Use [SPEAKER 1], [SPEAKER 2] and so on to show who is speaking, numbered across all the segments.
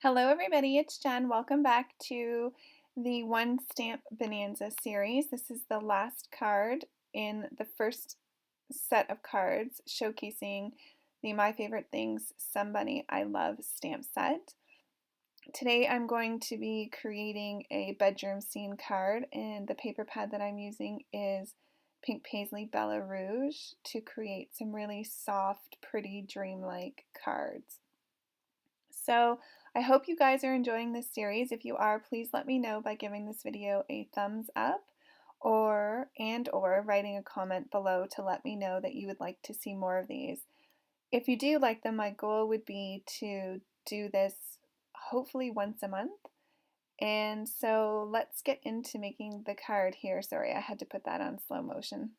[SPEAKER 1] Hello everybody, it's Jen. Welcome back to the One Stamp Bonanza series. This is the last card in the first set of cards showcasing the My Favorite Things Somebunny I Love stamp set. Today I'm going to be creating a bedroom scene card, and the paper pad that I'm using is Pink Paisley Bella Rouge to create some really soft, pretty, dreamlike cards. So I hope you guys are enjoying this series. If you are, please let me know by giving this video a thumbs up or writing a comment below to let me know that you would like to see more of these. If you do like them, my goal would be to do this hopefully once a month. And so let's get into making the card here. Sorry, I had to put that on slow motion.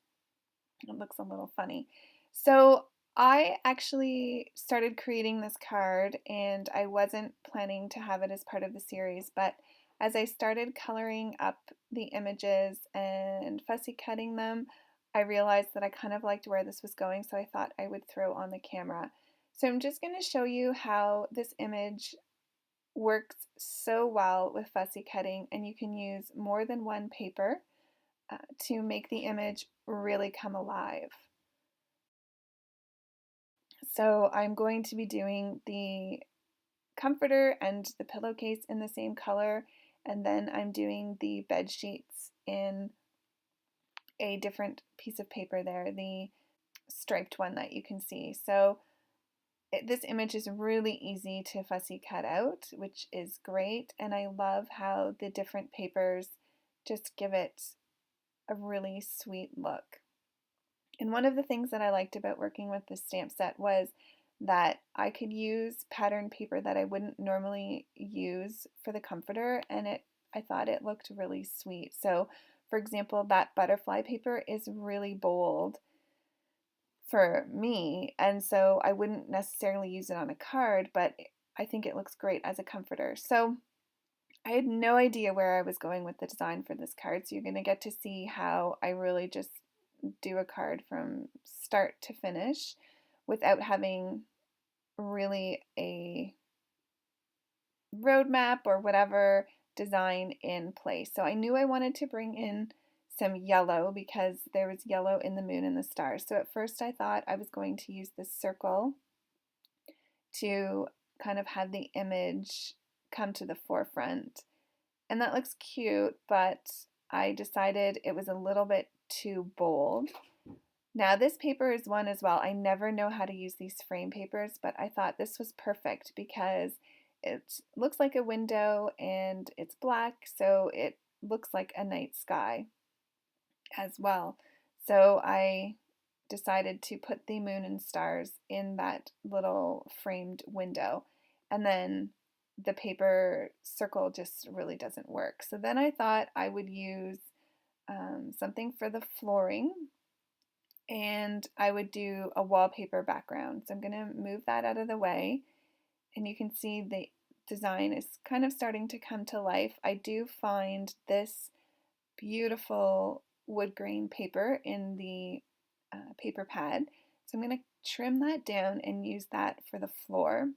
[SPEAKER 1] It looks a little funny. So I actually started creating this card and I wasn't planning to have it as part of the series, but as I started coloring up the images and fussy cutting them, I realized that I kind of liked where this was going, so I thought I would throw on the camera. So I'm just going to show you how this image works so well with fussy cutting, and you can use more than one paper to make the image really come alive. So I'm going to be doing the comforter and the pillowcase in the same color, and then I'm doing the bed sheets in a different piece of paper there, the striped one that you can see. So this image is really easy to fussy cut out, which is great, and I love how the different papers just give it a really sweet look. And one of the things that I liked about working with this stamp set was that I could use pattern paper that I wouldn't normally use for the comforter, and I thought it looked really sweet. So for example, that butterfly paper is really bold for me, and so I wouldn't necessarily use it on a card, but I think it looks great as a comforter. So I had no idea where I was going with the design for this card, so you're going to get to see how I really just do a card from start to finish without having really a roadmap or whatever design in place. So I knew I wanted to bring in some yellow because there was yellow in the moon and the stars. So at first I thought I was going to use this circle to kind of have the image come to the forefront. And that looks cute, but I decided it was a little bit too bold. Now this paper is one as well. I never know how to use these frame papers, but I thought this was perfect because it looks like a window and it's black, so it looks like a night sky as well. So I decided to put the moon and stars in that little framed window, and then the paper circle just really doesn't work. So then I thought I would use something for the flooring, and I would do a wallpaper background. So I'm going to move that out of the way, and you can see the design is kind of starting to come to life. I do find this beautiful wood grain paper in the paper pad, so I'm going to trim that down and use that for the floor.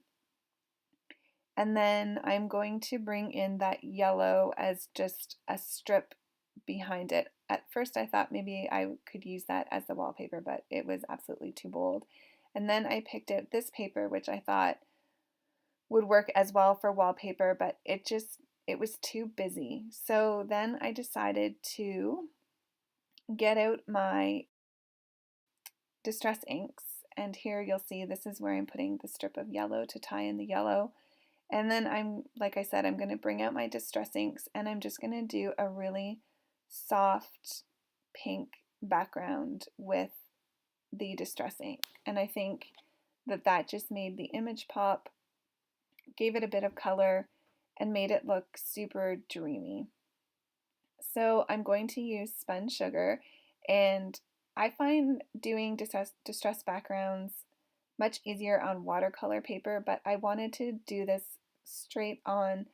[SPEAKER 1] And then I'm going to bring in that yellow as just a strip behind it. At first I thought maybe I could use that as the wallpaper, but it was absolutely too bold. And then I picked out this paper, which I thought would work as well for wallpaper, but it was too busy. So then I decided to get out my distress inks, and here you'll see this is where I'm putting the strip of yellow to tie in the yellow. And then like I said, I'm going to bring out my distress inks, and I'm just going to do a really soft pink background with the distress ink. And I think that just made the image pop, gave it a bit of color, and made it look super dreamy. So I'm going to use Spun Sugar, and I find doing distress backgrounds much easier on watercolor paper, but I wanted to do this straight on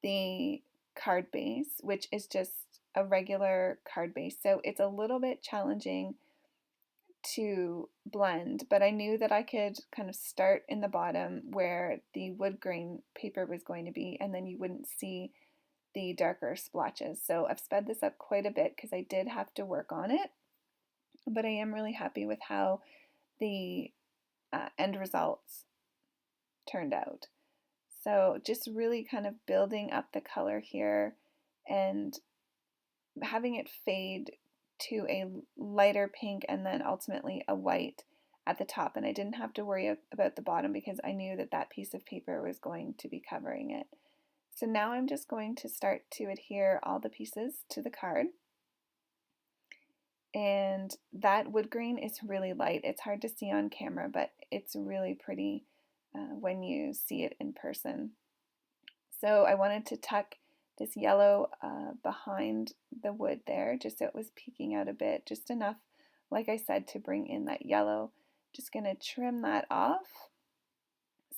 [SPEAKER 1] the card base, which is just a regular card base. So it's a little bit challenging to blend, but I knew that I could kind of start in the bottom where the wood grain paper was going to be, and then you wouldn't see the darker splotches. So I've sped this up quite a bit because I did have to work on it, but I am really happy with how the end results turned out. So just really kind of building up the color here and having it fade to a lighter pink and then ultimately a white at the top. And I didn't have to worry about the bottom because I knew that that piece of paper was going to be covering it. So now I'm just going to start to adhere all the pieces to the card. And that wood grain is really light. It's hard to see on camera, but it's really pretty when you see it in person. So I wanted to tuck this yellow behind the wood there, just so it was peeking out a bit, just enough, like I said, to bring in that yellow. Just going to trim that off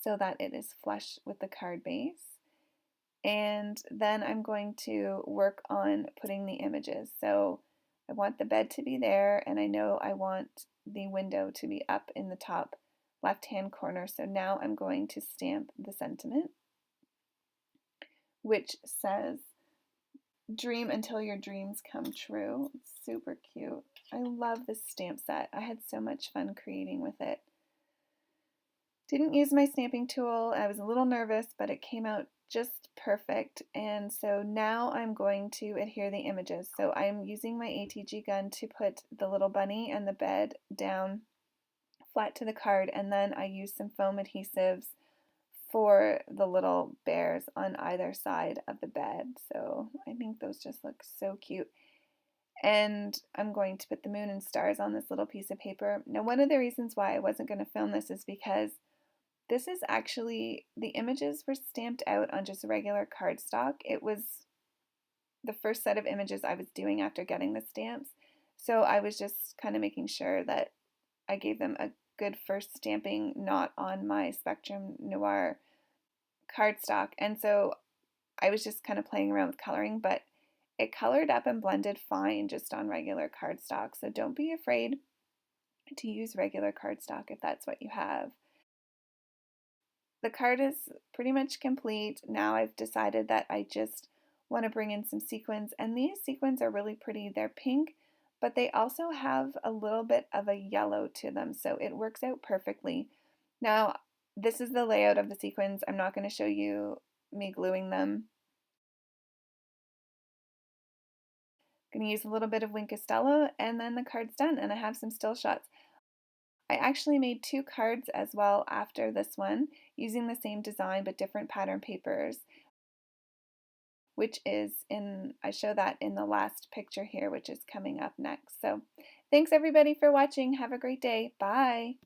[SPEAKER 1] so that it is flush with the card base. And then I'm going to work on putting the images. So I want the bed to be there, and I know I want the window to be up in the top left-hand corner. So now I'm going to stamp the sentiment, which says, "Dream until your dreams come true." It's super cute. I love this stamp set. I had so much fun creating with it. Didn't use my stamping tool. I was a little nervous, but it came out just perfect. And so now I'm going to adhere the images. So I'm using my ATG gun to put the little bunny and the bed down flat to the card, and then I use some foam adhesives for the little bears on either side of the bed. So I think those just look so cute. And I'm going to put the moon and stars on this little piece of paper. Now, one of the reasons why I wasn't going to film this is because this is actually, the images were stamped out on just regular cardstock. It was the first set of images I was doing after getting the stamps. So I was just kind of making sure that I gave them a good first stamping, not on my Spectrum Noir cardstock. And so I was just kind of playing around with coloring, but it colored up and blended fine just on regular cardstock. So don't be afraid to use regular cardstock if that's what you have. The card is pretty much complete. Now I've decided that I just want to bring in some sequins, and these sequins are really pretty. They're pink, but they also have a little bit of a yellow to them, so it works out perfectly. Now, this is the layout of the sequins. I'm not going to show you me gluing them. I'm going to use a little bit of Wink of Stella, and then the card's done, and I have some still shots. I actually made 2 cards as well after this one, using the same design but different pattern papers, which is I show that in the last picture here, which is coming up next. So thanks everybody for watching. Have a great day. Bye.